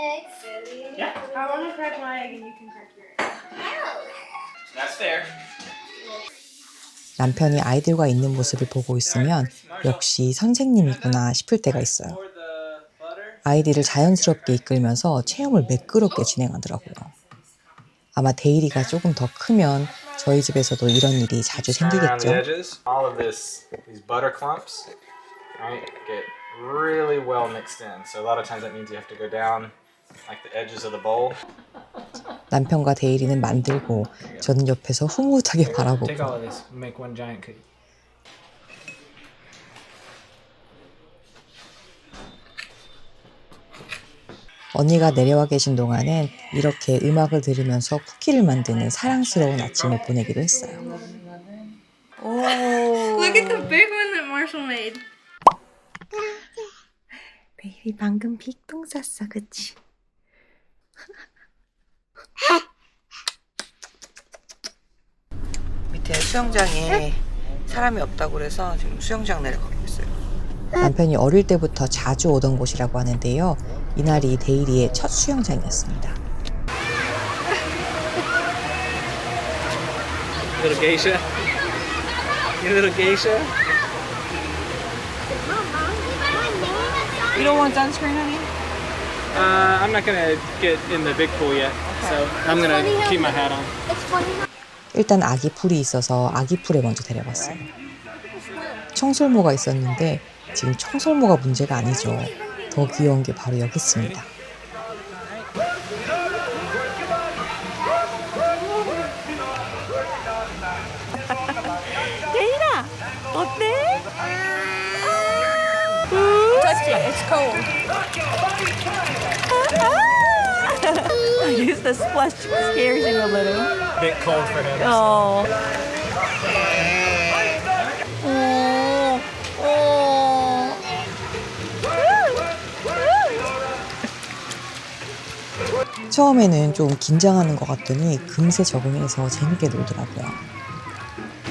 eggs? Yeah. I want to crack my egg and you can crack your egg. That's fair. 남편이 아이들과 있는 모습을 보고 있으면 역시 선생님이구나 싶을 때가 있어요. 아이들을 자연스럽게 이끌면서 체험을 매끄럽게 진행하더라고요. 아마 데일리가 조금 더 크면 저희 집에서도 이런 일이 자주 생기겠죠. All of these butter clumps, right, get really well mixed in. So a lot of times that means you have to go down like the edges of the bowl. 남편과 데일리는 만들고 저는 옆에서 흐뭇하게 바라보고. Take all of this, make one giant cookie. 언니가 내려와 계신 동안은 이렇게 음악을 들으면서 쿠키를 만드는 사랑스러운 아침을 보내기로 했어요. Look at the big one that Marshall made. 데일리 방금 빅똥 쌌어, 그치? 밑에 수영장에 사람이 없다고 그래서 지금 수영장 내려가고 있어요. 남편이 어릴 때부터 자주 오던 곳이라고 하는데요. 이날이 데일리의 첫 수영장이었습니다. Little geisha. You little geisha. You don't want sunscreen, honey? I'm not gonna get in the big pool yet, so I'm gonna keep my hat on. It's funny. 일단 아기 풀이 있어서 아기 풀에 먼저 데려갔어요. 청설모가 있었는데 지금 청설모가 문제가 아니죠. 더 귀여운 게 바로 여기 있습니다. 데일아, 어때? Touch it. It's cold. I guess the splash scares you a little. Bit cold for him. Oh. 처음에는 좀 긴장하는 것 같더니 금세 적응해서 재밌게 놀더라고요.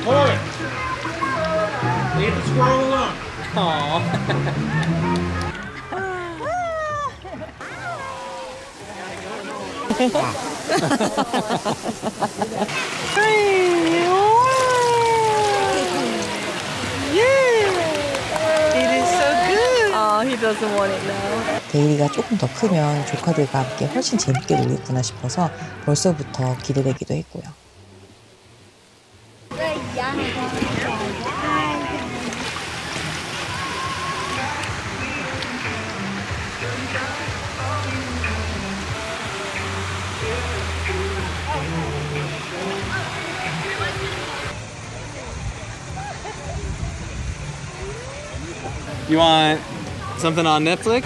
Boy, leave the squirrel alone. Aww. He doesn't want it now. 데일리가 조금 더 크면 조카들과 함께 훨씬 재밌게 놀겠구나 싶어서 벌써부터 기대되기도 했고요. You want something on Netflix?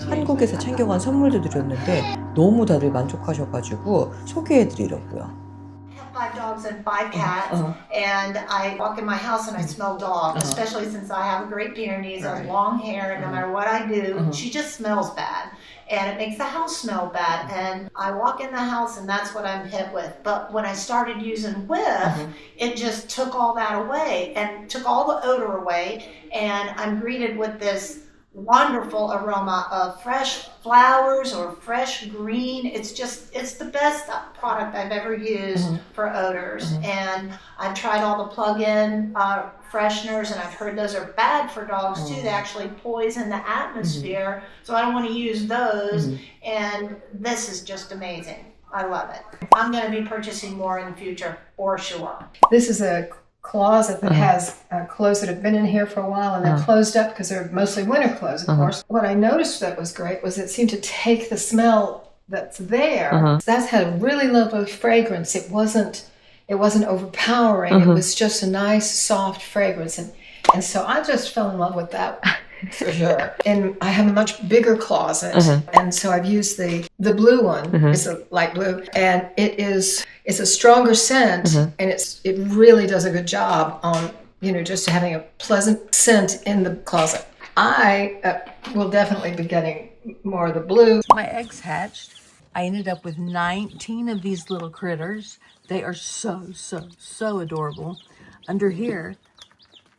한국에서 챙겨간 선물도 드렸는데 너무 다들 만족하셔가지고 소개해드리려고요. Five dogs and five cats, and I walk in my house and I smell dog, especially since I have a Great Pyrenees, I have long hair, and no matter what I do, she just smells bad. And it makes the house smell bad. And I walk in the house and that's what I'm hit with. But when I started using Whiff, it just took all that away and took all the odor away. And I'm greeted with this wonderful aroma of fresh flowers or fresh green. It's the best product I've ever used for odors. And I've tried all the plug-in fresheners, and I've heard those are bad for dogs too. They actually poison the atmosphere. So I don't want to use those. And this is just amazing. I love it. I'm going to be purchasing more in the future, for sure. This is a closet that has clothes that have been in here for a while and they're closed up because they're mostly winter clothes, of course. What I noticed that was great was it seemed to take the smell that's there. That had a really lovely fragrance. It wasn't overpowering. It was just a nice, soft fragrance. And so I just fell in love with that for sure. And I have a much bigger closet. And so I've used the blue one. It's a light blue. And it's a stronger scent. And it really does a good job on, just having a pleasant scent in the closet. I will definitely be getting more of the blue. My eggs hatched. I ended up with 19 of these little critters. They are so adorable. Under here,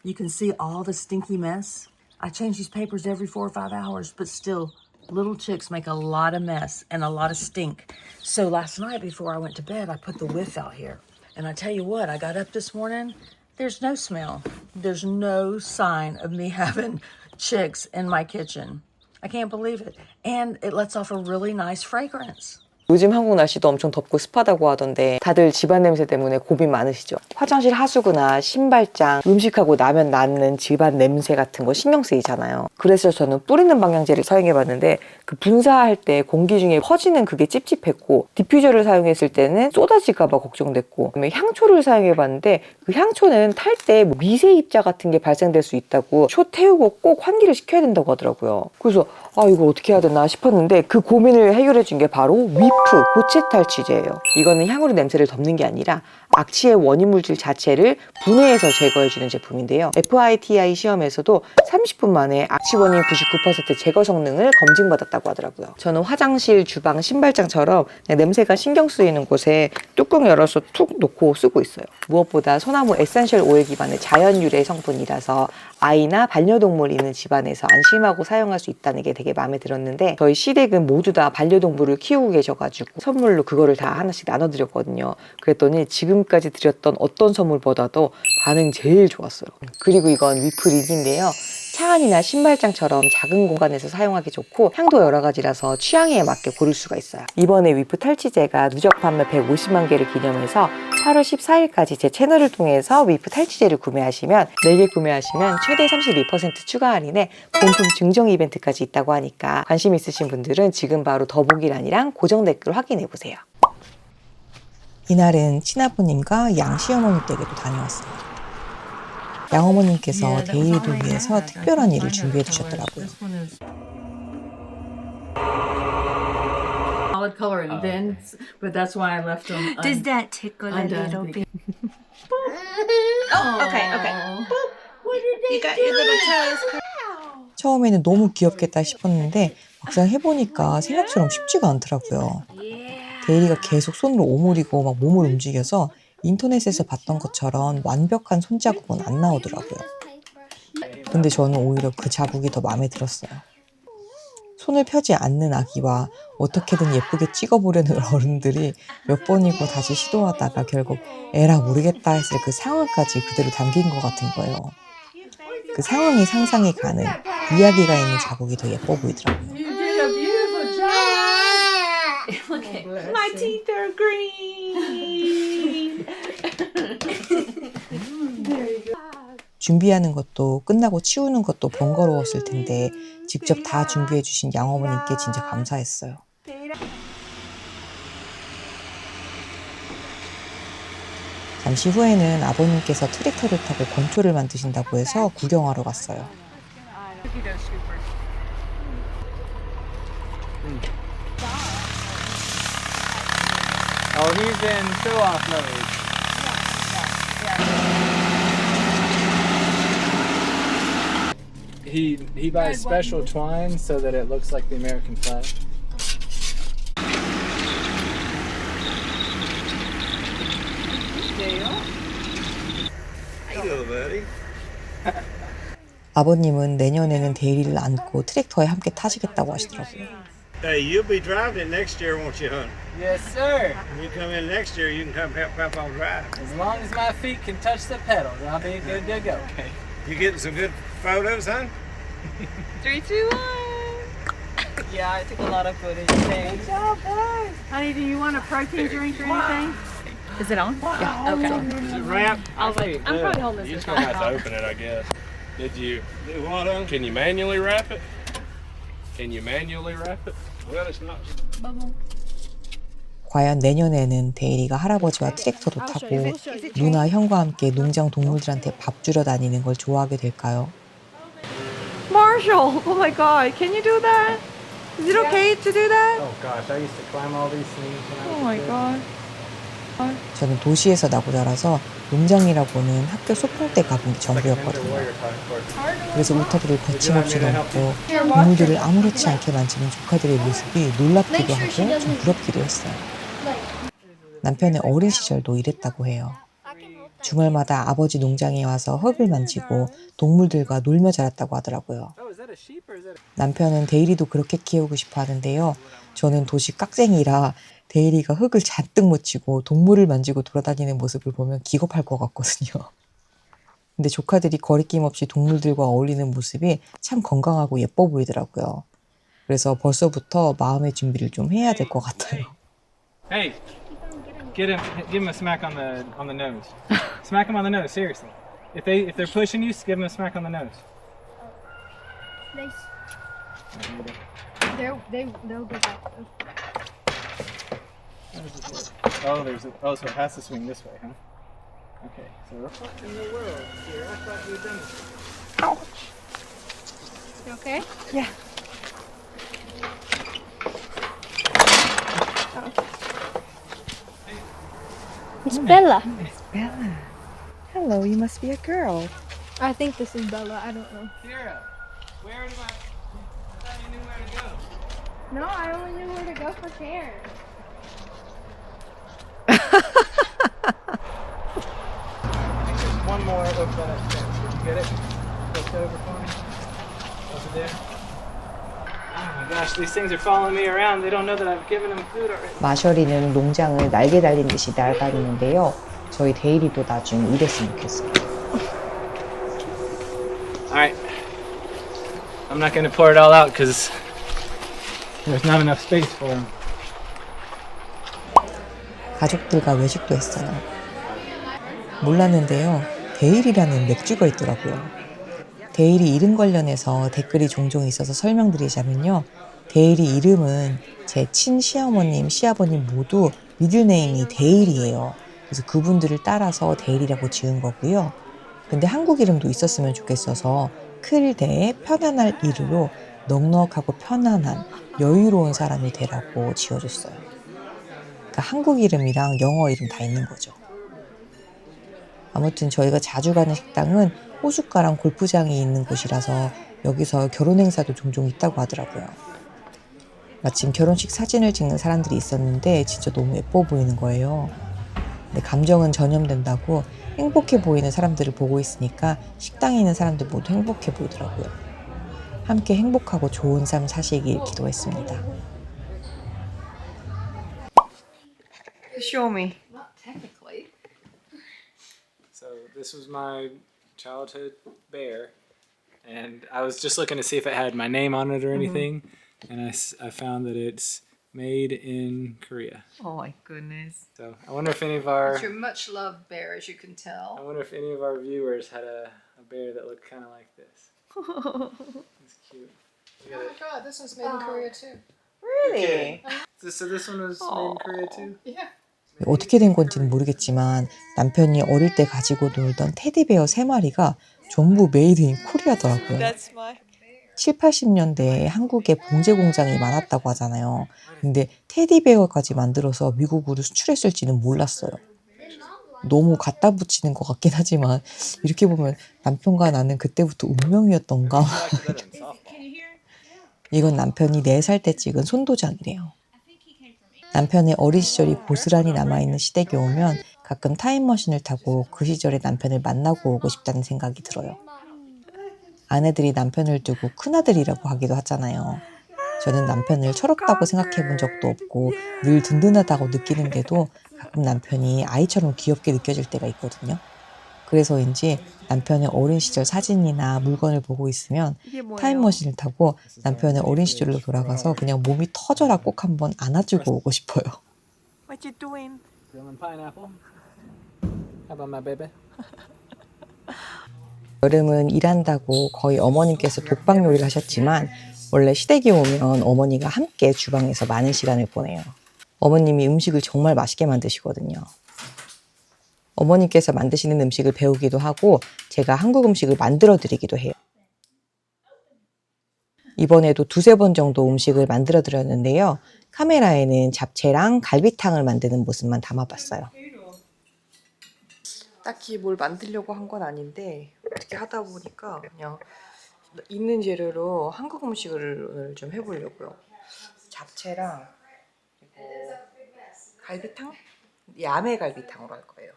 you can see all the stinky mess. I change these papers every 4 or 5 hours, but still, little chicks make a lot of mess and a lot of stink. So last night before I went to bed, I put the whiff out here. And I tell you what, I got up this morning, there's no smell. There's no sign of me having chicks in my kitchen. I can't believe it. And it lets off a really nice fragrance. 요즘 한국 날씨도 엄청 덥고 습하다고 하던데 다들 집안 냄새 때문에 고민 많으시죠? 화장실 하수구나 신발장, 음식하고 나면 나는 집안 냄새 같은 거 신경 쓰이잖아요. 그래서 저는 뿌리는 방향제를 사용해봤는데 그 분사할 때 공기 중에 퍼지는 그게 찝찝했고 디퓨저를 사용했을 때는 쏟아질까 봐 걱정됐고 그다음에 향초를 사용해봤는데 그 향초는 탈 때 미세 입자 같은 게 발생될 수 있다고 초 태우고 꼭 환기를 시켜야 된다고 하더라고요. 그래서 이걸 어떻게 해야 되나 싶었는데 그 고민을 해결해 준 게 바로 위프 고체 탈취제예요. 이거는 향으로 냄새를 덮는 게 아니라 악취의 원인 물질 자체를 분해해서 제거해 주는 제품인데요. FITI 시험에서도 30분 만에 악취 원인 99% 제거 성능을 검증받았다고 하더라고요. 저는 화장실, 주방, 신발장처럼 그냥 냄새가 신경 쓰이는 곳에 뚜껑 열어서 툭 놓고 쓰고 있어요. 무엇보다 소나무 에센셜 오일 기반의 자연 유래 성분이라서 아이나 반려동물 있는 집안에서 안심하고 사용할 수 있다는 게 되게 마음에 들었는데 저희 시댁은 모두 다 반려동물을 키우고 계셔가지고 선물로 그거를 다 하나씩 나눠드렸거든요. 그랬더니 지금까지 드렸던 어떤 선물보다도 반응 제일 좋았어요. 그리고 이건 위프린인데요. 차 안이나 신발장처럼 작은 공간에서 사용하기 좋고 향도 여러 가지라서 취향에 맞게 고를 수가 있어요. 이번에 위프 탈취제가 누적 판매 150만 개를 기념해서 8월 14일까지 제 채널을 통해서 위프 탈취제를 구매하시면 4개 구매하시면 최대 32% 추가 할인에 본품 증정 이벤트까지 있다고 하니까 관심 있으신 분들은 지금 바로 더보기란이랑 고정 댓글 확인해 보세요. 이날은 친아버님과 양 시어머니 댁에도 다녀왔어요. 양어머님께서 데일리를 위해서 특별한 일을 준비해 주셨더라고요. Solid color and then, but that's why I left them. Does that tickle a undone little because- bit? Oh, okay. You got your little toes. 처음에는 너무 귀엽겠다 싶었는데 막상 해보니까 생각처럼 쉽지가 않더라고요. 데일리가 계속 손으로 오므리고 막 몸을 움직여서 인터넷에서 봤던 것처럼 완벽한 손자국은 안 나오더라고요. 근데 저는 오히려 그 자국이 더 마음에 들었어요. 손을 펴지 않는 아기와 어떻게든 예쁘게 찍어보려는 어른들이 몇 번이고 다시 시도하다가 결국 에라 모르겠다 했을 그 상황까지 그대로 담긴 것 같은 거예요. 그 상황이 상상이 가는 이야기가 있는 자국이 더 예뻐 보이더라고요. You did a beautiful job. Okay. My teeth are green. 준비하는 것도 끝나고 치우는 것도 번거로웠을 텐데 직접 다 준비해 주신 양어머님께 진짜 감사했어요. 잠시 후에는 아버님께서 트랙터를 타고 건초를 만드신다고 해서 구경하러 갔어요. Oh, he's in show-off mode. He buys special twine so that it looks like the American flag. Hello, buddy. 아버님은 내년에는 데일리를 안고 트랙터에 함께 타시겠다고 하시더라고요. Hey, you'll be driving it next year, won't you, hon? Yes, sir. When you come in next year, you can come help Papa drive. As long as my feet can touch the pedals, I'll be good to go. Okay. You getting some good photos, hon? 3, 2, 1. Yeah, I took a lot of footage. Good job, guys. Honey, do you want a protein drink or anything? Is it on? Yeah. Okay. Is it wrapped? I'm probably holding You're this. just gonna have to open it, I guess. Did you? Do what, hon? Can you manually wrap it? Can you manually wrap it? Well, it's not. 과연 내년에는 데일리가 할아버지와 트랙터도 타고 누나 형과 함께 농장 동물들한테 밥 주러 다니는 걸 좋아하게 될까요? Marshall, oh my God, can you do that? Is it okay to do that? Oh gosh, I used to climb all these things when I was Oh my a kid. God. 저는 도시에서 나고 자라서 농장이라고는 학교 소풍 때 가본 게 전부였거든요. 그래서 울타리를 거침없이 넘고 동물들을 아무렇지 않게 만지는 조카들의 모습이 놀랍기도 하고 좀 부럽기도 했어요. 남편의 어린 시절도 이랬다고 해요. 주말마다 아버지 농장에 와서 흙을 만지고 동물들과 놀며 자랐다고 하더라고요. 남편은 데이리도 그렇게 키우고 싶어 하는데요. 저는 도시 깍쟁이라 데이리가 흙을 잔뜩 묻히고 동물을 만지고 돌아다니는 모습을 보면 기겁할 것 같거든요. 근데 조카들이 거리낌 없이 동물들과 어울리는 모습이 참 건강하고 예뻐 보이더라고요. 그래서 벌써부터 마음의 준비를 좀 해야 될 것 같아요. Hey, give him a smack on the nose. Smack him on the nose, seriously. If they're pushing you, give him a smack on the nose. They'll go back. So it has to swing this way, huh? Okay, so what in the world here? I thought you had done this. You okay? Yeah. It's Bella. It's Bella. Hello, you must be a girl. I think this is Bella. I don't know. Kira, where am I? I thought you knew where to go. No, I only knew where to go for Karen. Just one more over that fence. Did you get it? Looked over for me? Was it there? Oh my gosh, these things are following me around. They don't know that I've given them food already. 마셔리는 농장을 날개 달린 듯이 날아다니는데요. 저희 데이리도 나중에 이랬으면 좋겠어요. Alright. I'm not going to pour it all out because there's not enough space for them. 가족들과 외식도 했어요. 몰랐는데요. 데일이라는 맥주가 있더라고요. 데일이 이름 관련해서 댓글이 종종 있어서 설명드리자면요. 데일이 이름은 제 친시어머님, 시아버님 모두 미들네임이 데일이에요. 그래서 그분들을 따라서 데일이라고 지은 거고요. 근데 한국 이름도 있었으면 좋겠어서 클대 편안할 이르로 넉넉하고 편안한 여유로운 사람이 되라고 지어줬어요. 그러니까 한국 이름이랑 영어 이름 다 있는 거죠. 아무튼 저희가 자주 가는 식당은 호숫가랑 골프장이 있는 곳이라서 여기서 결혼 행사도 종종 있다고 하더라고요. 마침 결혼식 사진을 찍는 사람들이 있었는데 진짜 너무 예뻐 보이는 거예요. 근데 감정은 전염된다고 행복해 보이는 사람들을 보고 있으니까 식당에 있는 사람들 모두 행복해 보이더라고요. 함께 행복하고 좋은 삶 사시길 기도했습니다. Show me. Not technically. So this was my childhood bear, and I was just looking to see if it had my name on it or anything, and I found that it's made in Korea. Oh my goodness. So I wonder if any of our It's your much loved bear, as you can tell. I wonder if any of our viewers had a bear that looked kind of like this. It's cute. Look at it. God, this one's made in Korea too. Really? So this one was made in Korea too? Yeah. 어떻게 된 건지는 모르겠지만 남편이 어릴 때 가지고 놀던 테디베어 3마리가 전부 메이드 인 코리아더라고요. 7, 80년대에 한국에 봉제 공장이 많았다고 하잖아요. 근데 테디베어까지 만들어서 미국으로 수출했을지는 몰랐어요. 너무 갖다 붙이는 것 같긴 하지만 이렇게 보면 남편과 나는 그때부터 운명이었던가. 이건 남편이 4살 때 찍은 손도장이래요. 남편의 어린 시절이 고스란히 남아있는 시댁에 오면 가끔 타임머신을 타고 그 시절의 남편을 만나고 오고 싶다는 생각이 들어요. 아내들이 남편을 두고 큰아들이라고 하기도 하잖아요. 저는 남편을 철없다고 생각해 본 적도 없고 늘 든든하다고 느끼는데도 가끔 남편이 아이처럼 귀엽게 느껴질 때가 있거든요. 그래서인지 남편의 어린 시절 사진이나 물건을 보고 있으면 타임머신을 타고 남편의 어린 시절로 돌아가서 그냥 몸이 터져라 꼭 한번 안아주고 오고 싶어요. What you doing? Grilling pineapple. How about my baby? 여름은 일한다고 거의 어머님께서 독박 요리를 하셨지만 원래 시댁에 오면 어머니가 함께 주방에서 많은 시간을 보내요. 어머님이 음식을 정말 맛있게 만드시거든요. 어머님께서 만드시는 음식을 배우기도 하고 제가 한국 음식을 만들어 드리기도 해요. 이번에도 2-3번 정도 음식을 만들어 드렸는데요. 카메라에는 잡채랑 갈비탕을 만드는 모습만 담아봤어요. 딱히 뭘 만들려고 한 건 아닌데 어떻게 하다 보니까 그냥 있는 재료로 한국 음식을 오늘 좀 해보려고요. 잡채랑 그리고 갈비탕? 야매 갈비탕으로 할 거예요.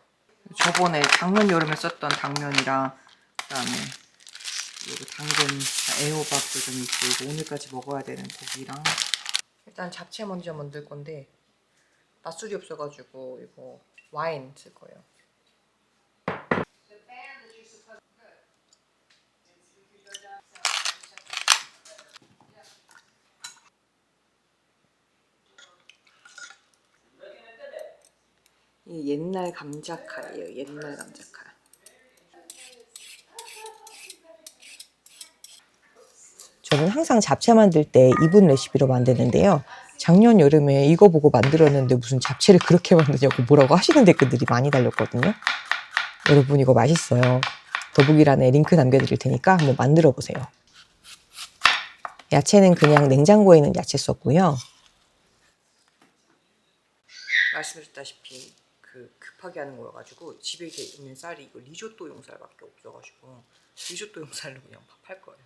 저번에 작년 여름에 썼던 당면이랑 그다음에 여기 당근 애호박도 좀 있고 이거 오늘까지 먹어야 되는 고기랑 일단 잡채 먼저 만들 건데 맛술이 없어가지고 이거 와인 쓸 거예요. 이 옛날 감자칼이에요. 옛날 감자칼. 저는 항상 잡채 만들 때 이분 레시피로 만드는데요. 작년 여름에 이거 보고 만들었는데 무슨 잡채를 그렇게 만드냐고 뭐라고 하시는 댓글들이 많이 달렸거든요. 여러분 이거 맛있어요. 더보기란에 링크 남겨드릴 테니까 한번 만들어 보세요. 야채는 그냥 냉장고에 있는 야채 썼고요. 말씀드렸다시피 급하게 하는 거여가지고 집에 있는 쌀이 이거 리조또용 쌀밖에 없어가지고 리조또용 쌀로 그냥 밥 할 거예요.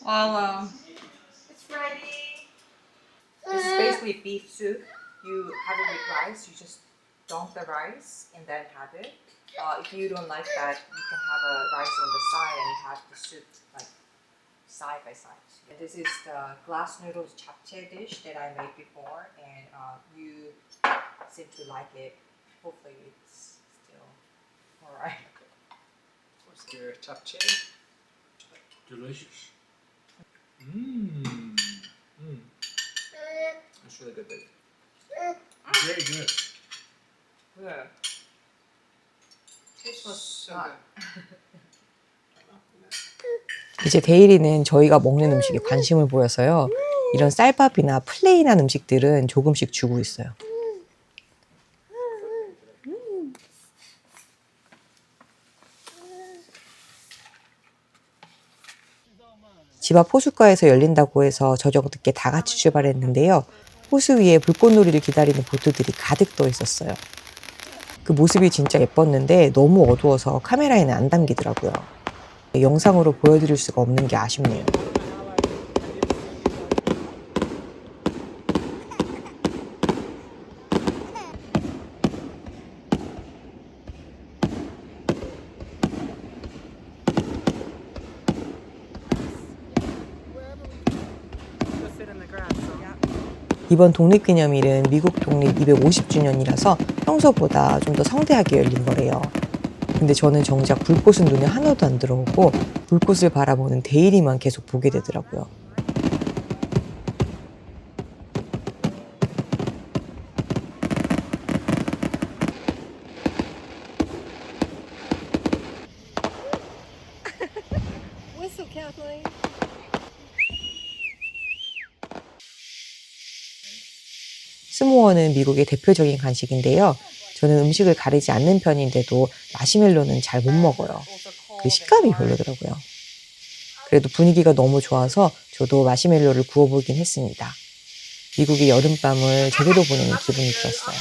It's ready. This is basically beef soup. You have it with rice. You just dump the rice and then have it. If you don't like that, you can have a rice on the side and have the soup like side by side. This is the glass noodles japchae dish that I made before, and you seem to like it. Hopefully it's still alright. What's your japchae? Delicious. Mmm. That's really good, baby. Very good. Yeah. Tastes So good. 이제 데일이는 저희가 먹는 음식에 관심을 보여서요. 이런 쌀밥이나 플레인한 음식들은 조금씩 주고 있어요. 집 앞 호숫가에서 열린다고 해서 저녁 늦게 다 같이 출발했는데요. 호수 위에 불꽃놀이를 기다리는 보트들이 가득 떠 있었어요. 그 모습이 진짜 예뻤는데 너무 어두워서 카메라에는 안 담기더라고요. 영상으로 보여드릴 수가 없는 게 아쉽네요. 이번 독립기념일은 미국 독립 250주년이라서 평소보다 좀 더 성대하게 열린 거래요. 근데 저는 정작 불꽃은 눈에 하나도 안 들어오고 불꽃을 바라보는 데일이만 계속 보게 되더라고요. Whistle, Kathleen. 스모어는 미국의 대표적인 간식인데요. 저는 음식을 가리지 않는 편인데도 마시멜로는 잘 못 먹어요. 그 식감이 별로더라고요. 그래도 분위기가 너무 좋아서 저도 마시멜로를 구워보긴 했습니다. 미국의 여름밤을 제대로 보내는 기분이 들었어요.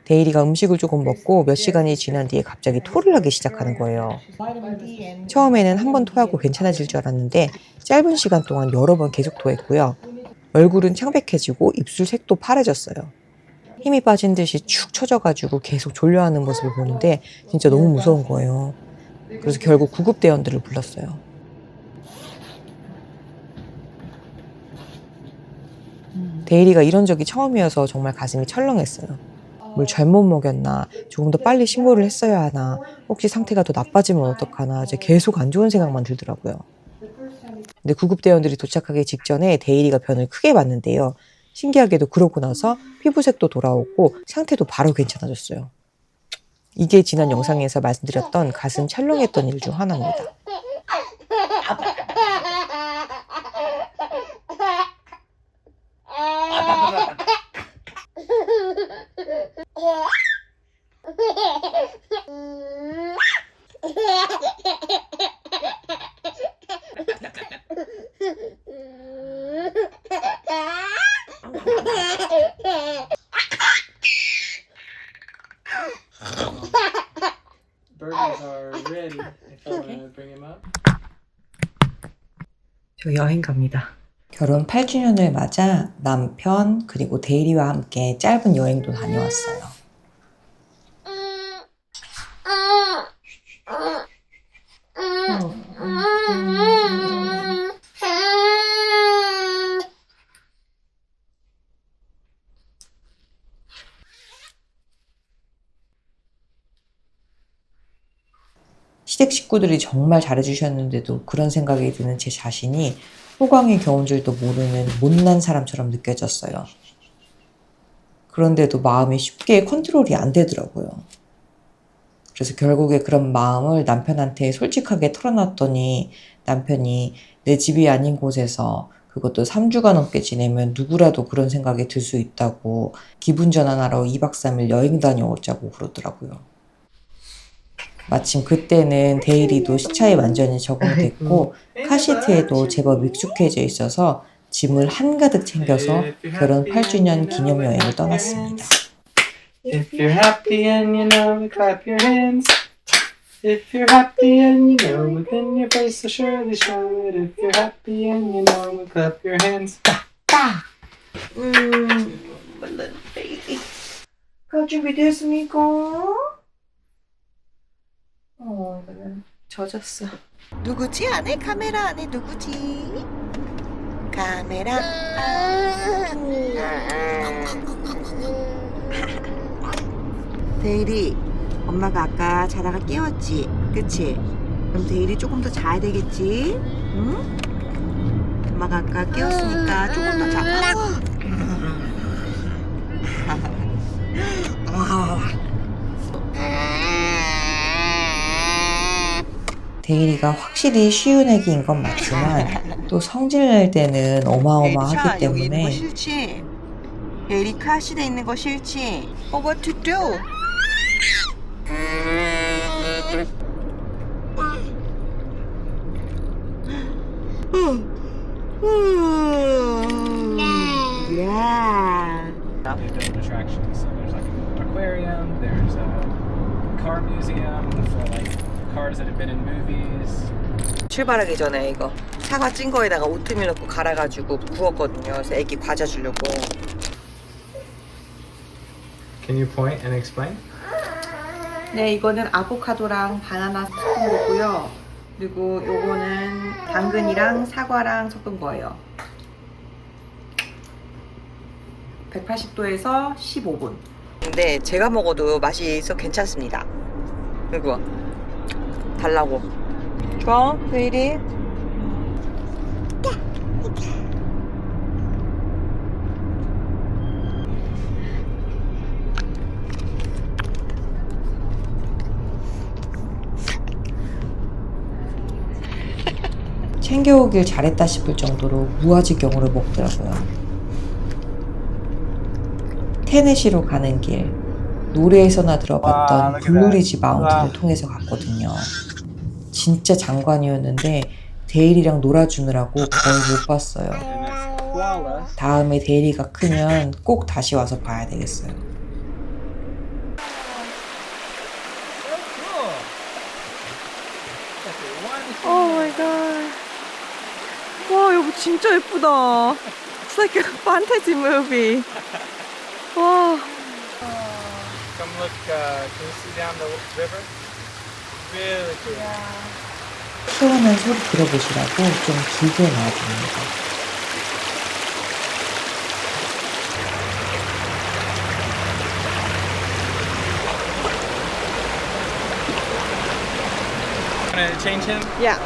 데일이가 음식을 조금 먹고 몇 시간이 지난 뒤에 갑자기 토를 하기 시작하는 거예요. 처음에는 한 번 토하고 괜찮아질 줄 알았는데 짧은 시간 동안 여러 번 계속 토했고요. 얼굴은 창백해지고 입술 색도 파래졌어요. 힘이 빠진 듯이 축 처져가지고 계속 졸려하는 모습을 보는데 진짜 너무 무서운 거예요. 그래서 결국 구급대원들을 불렀어요. 데일이가 이런 적이 처음이어서 정말 가슴이 철렁했어요. 뭘 잘못 먹였나, 조금 더 빨리 신고를 했어야 하나, 혹시 상태가 더 나빠지면 어떡하나, 이제 계속 안 좋은 생각만 들더라고요. 근데 구급대원들이 도착하기 직전에 데일이가 변을 크게 봤는데요. 신기하게도 그러고 나서 피부색도 돌아오고 상태도 바로 괜찮아졌어요. 이게 지난 영상에서 말씀드렸던 가슴 찰렁했던 일 중 하나입니다. Burgers are ready if you want to bring them up. 저 여행 갑니다. 결혼 8주년을 맞아 남편 그리고 데일이와 함께 짧은 여행도 다녀왔어요. 시댁 식구들이 정말 잘해주셨는데도 그런 생각이 드는 제 자신이 호강에 겨운 줄도 모르는 못난 사람처럼 느껴졌어요. 그런데도 마음이 쉽게 컨트롤이 안 되더라고요. 그래서 결국에 그런 마음을 남편한테 솔직하게 털어놨더니 남편이 내 집이 아닌 곳에서 그것도 3주가 넘게 지내면 누구라도 그런 생각이 들 수 있다고 기분 전환하러 2박 3일 여행 다녀오자고 그러더라고요. 마침 그때는 데일이도 시차에 완전히 적응됐고 카시트에도 제법 익숙해져 있어서 짐을 한가득 챙겨서 결혼 8주년 기념여행을 떠났습니다. If you're happy and you know it, clap your hands. If you're happy and you know it, then your face will surely show it. If you're happy and you know it, clap your hands. My little baby. 가 준비됐습니까? 이거는 젖었어. 누구지? 안에 카메라 안에 누구지? 카메라. 데일이, 엄마가 아까 자다가 깨웠지? 그치? 그럼 데일이 조금 더 자야 되겠지? 응? 엄마가 아까 깨웠으니까 조금 더 자. 데일이가 확실히 쉬운 애기인 건 맞지만 또 성질 낼 때는 어마어마하기 여기 있는 거 때문에 싫지? 데일이 카시대 있는 거 싫지? What to do? Yeah. They build attractions. So there's like an aquarium, there's a car museum for like cars that have been in movies. 출발하기 전에 이거 사과 찐 거에다가 오트밀 넣고 갈아가지고 구웠거든요. 그래서 애기 과자 주려고. Can you point and explain? 네, 이거는 아보카도랑 바나나 섞은 거고요. 그리고 요거는 당근이랑 사과랑 섞은 거예요. 180도에서 15분. 근데 제가 먹어도 맛이 있어 괜찮습니다. 그리고 달라고. 좋아? 데일이? 챙겨오길 잘했다 싶을 정도로 무아지경으로 먹더라고요. 테네시로 가는 길, 노래에서나 들어봤던 블루리지 마운틴을 통해서 갔거든요. 진짜 장관이었는데 데일이랑 놀아주느라고 거의 못 봤어요. 다음에 데일이가 크면 꼭 다시 와서 봐야 되겠어요. Oh my god. 와, 여보 진짜 예쁘다. It's like a fantasy movie. 와. Come look, can you see down the river? Really cool. 시원한 소리 들어보시라고 좀 길게 나와줍니다. Gonna change him? Yeah.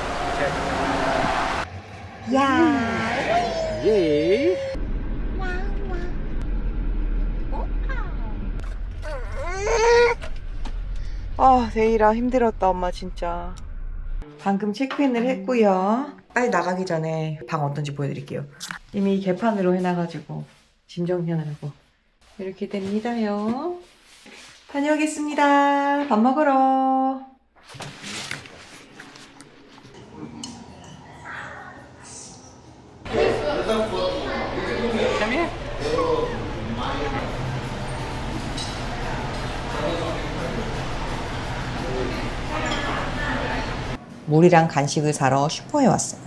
Yay! 아, 데일아 힘들었다 엄마 진짜. 방금 체크인을 했고요. 빨리 나가기 전에 방 어떤지 보여드릴게요. 이미 개판으로 해놔가지고 짐 정리하느라고 이렇게 됩니다요. 다녀오겠습니다. 밥 먹으러. Come here. 물이랑 간식을 사러 슈퍼에 왔어요.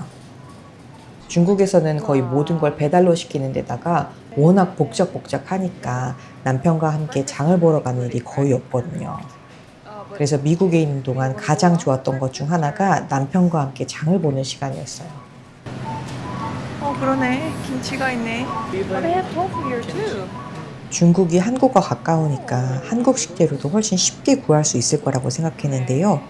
중국에서는 거의 모든 걸 배달로 시키는 데다가 워낙 복작복작하니까 남편과 함께 장을 보러 가는 일이 거의 없거든요. 그래서 미국에 있는 동안 가장 좋았던 것 중 하나가 남편과 함께 장을 보는 시간이었어요. 그러네. 김치가 있네. 중국이 한국과 가까우니까 한국식 재료도 훨씬 쉽게 구할 수 있을 거라고 생각했는데요.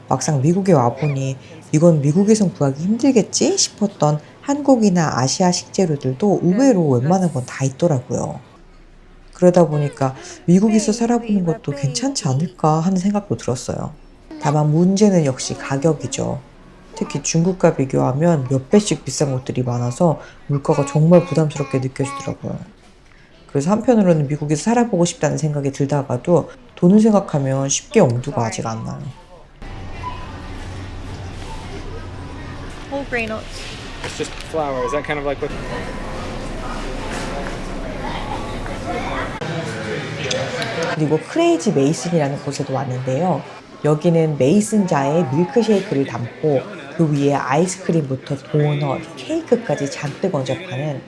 막상 미국에 와보니 이건 미국에선 구하기 힘들겠지 싶었던 한국이나 아시아 식재료들도 의외로 웬만한 건 다 있더라고요. 그러다 보니까 미국에서 살아보는 것도 괜찮지 않을까 하는 생각도 들었어요. 다만 문제는 역시 가격이죠. 특히 중국과 비교하면 몇 배씩 비싼 것들이 많아서 물가가 정말 부담스럽게 느껴지더라고요. 그래서 한편으로는 미국에서 살아보고 싶다는 생각이 들다가도 돈을 생각하면 쉽게 엄두가 아직 안 나요. Whole grain oats. It's just flour. Is that kind of like what? 그리고 크레이지 메이슨이라는 곳에도 왔는데요. 여기는 메이슨 자에 밀크쉐이크를 담고 그 위에 아이스크림부터 도넛, 케이크까지 잔뜩 얹어 파는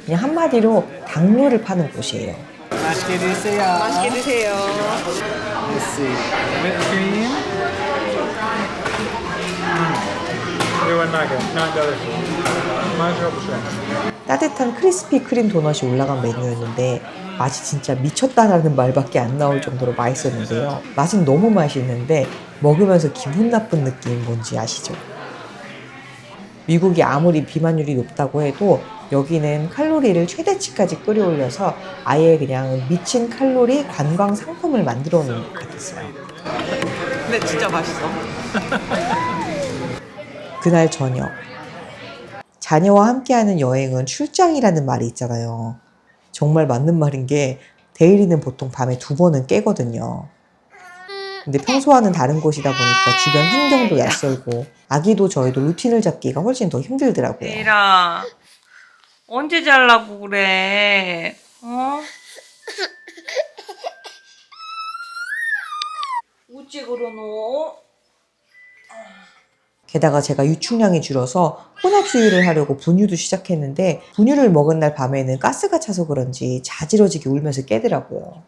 그냥 한마디로 당뇨를 파는 곳이에요. 맛있게 드세요. 맛있게 드세요. Let's see. Whipped cream. 따뜻한 크리스피 크림 도넛이 올라간 메뉴였는데 맛이 진짜 미쳤다라는 말밖에 안 나올 정도로 맛있었는데요. 맛은 너무 맛있는데 먹으면서 기분 나쁜 느낌 뭔지 아시죠? 미국이 아무리 비만율이 높다고 해도 여기는 칼로리를 최대치까지 끌어올려서 아예 그냥 미친 칼로리 관광 상품을 만들어 놓은 것 같았어요. 근데 진짜 맛있어. 그날 저녁. 자녀와 함께하는 여행은 출장이라는 말이 있잖아요. 정말 맞는 말인 게 데일리는 보통 밤에 2번은 깨거든요. 근데 평소와는 다른 곳이다 보니까 주변 환경도 낯설고 아기도 저희도 루틴을 잡기가 훨씬 더 힘들더라고요. 데일아, 언제 자려고 그래? 어? 어째 그러노? 게다가 제가 유축량이 줄어서 혼합 수유를 하려고 분유도 시작했는데 분유를 먹은 날 밤에는 가스가 차서 그런지 자지러지게 울면서 깨더라고요.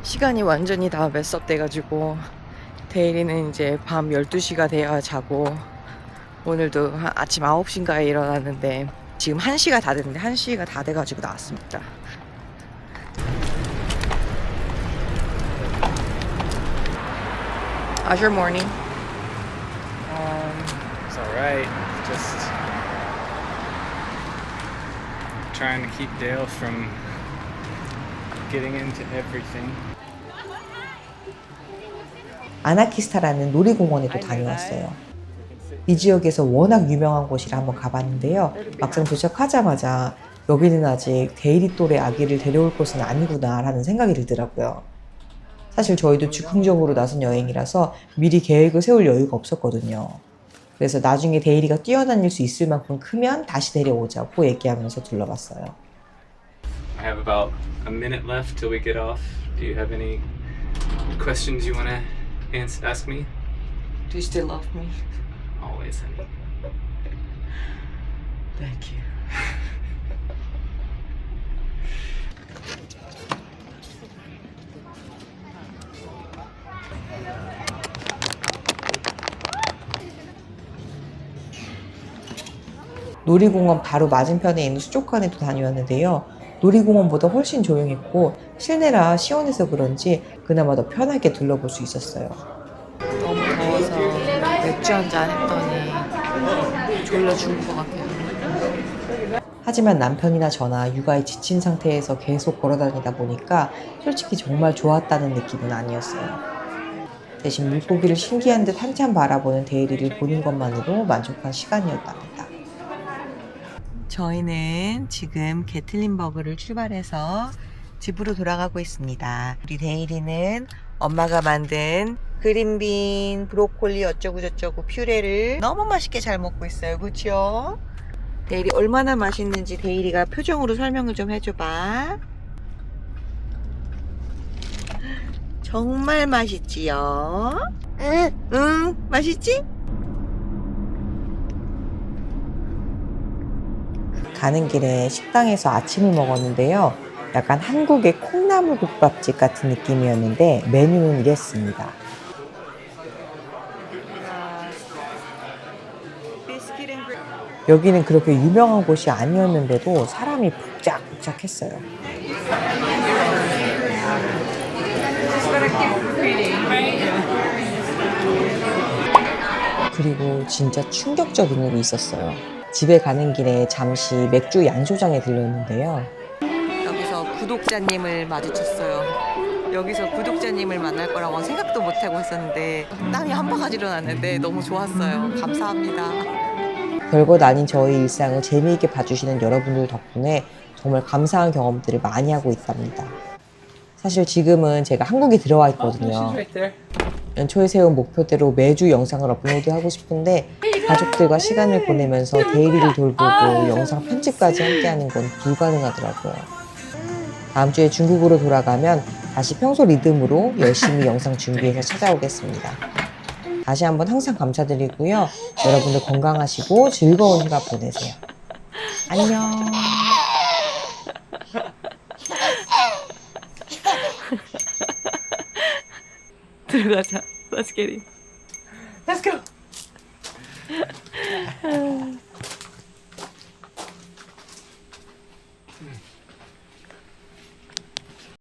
시간이 완전히 다 메스업 돼가지고 데일리는 이제 밤 12시가 돼야 자고 오늘도 아침 9시인가에 일어났는데 지금 1시가 다 됐는데 1시가 다 돼가지고 나왔습니다. How's your morning? It's alright. Just trying to keep Dale from getting into everything. 아나키스타라는 놀이공원에도 다녀왔어요. 이 지역에서 워낙 유명한 곳이라 한번 가봤는데요. 막상 도착하자마자 여기는 아직 데일리 또래 아기를 데려올 곳은 아니구나 라는 생각이 들더라고요. 사실 저희도 즉흥적으로 나선 여행이라서 미리 계획을 세울 여유가 없었거든요. 그래서 나중에 데일리가 뛰어다닐 수 있을 만큼 크면 다시 데려오자고 얘기하면서 둘러봤어요. I have about a minute left till we get off. Do you have any questions you want to ask me? Do you still love me? Always, honey. Thank you. 놀이공원 바로 맞은편에 있는 수족관에도 다녀왔는데요. 놀이공원보다 훨씬 조용했고 실내라 시원해서 그런지 그나마 더 편하게 둘러볼 수 있었어요. 너무 더워서 맥주 한잔 했더니 졸려 죽을 것 같아요. 하지만 남편이나 저나 육아에 지친 상태에서 계속 걸어다니다 보니까 솔직히 정말 좋았다는 느낌은 아니었어요. 대신 물고기를 신기한 듯 한참 바라보는 데일리를 보는 것만으로 만족한 시간이었답니다. 저희는 지금 게틀린버그를 출발해서 집으로 돌아가고 있습니다. 우리 데일리는 엄마가 만든 그린빈, 브로콜리 어쩌고저쩌고 퓨레를 너무 맛있게 잘 먹고 있어요. 그렇죠? 데일리 얼마나 맛있는지 데일리가 표정으로 설명을 좀 해줘봐. 정말 맛있지요? 응, 맛있지? 가는 길에 식당에서 아침을 먹었는데요. 약간 한국의 콩나물국밥집 같은 느낌이었는데 메뉴는 이랬습니다. 여기는 그렇게 유명한 곳이 아니었는데도 사람이 복작복작했어요. 그리고 진짜 충격적인 일이 있었어요. 집에 가는 길에 잠시 맥주 양조장에 들렀는데요. 여기서 구독자님을 마주쳤어요. 여기서 구독자님을 만날 거라고 생각도 못하고 있었는데 땀이 한 바가지로 났는데 너무 좋았어요. 감사합니다. 별것 아닌 저희 일상을 재미있게 봐주시는 여러분들 덕분에 정말 감사한 경험들을 많이 하고 있답니다. 사실 지금은 제가 한국에 들어와 있거든요. 연초에 세운 목표대로 매주 영상을 업로드하고 싶은데 가족들과 시간을 보내면서 데일리를 돌보고 영상 편집까지 함께하는 건 불가능하더라고요. 다음 주에 중국으로 돌아가면 다시 평소 리듬으로 열심히 영상 준비해서 찾아오겠습니다. 다시 한번 항상 감사드리고요. 여러분들 건강하시고 즐거운 휴가 보내세요. 안녕. 들어가자. Let's get in. Let's go.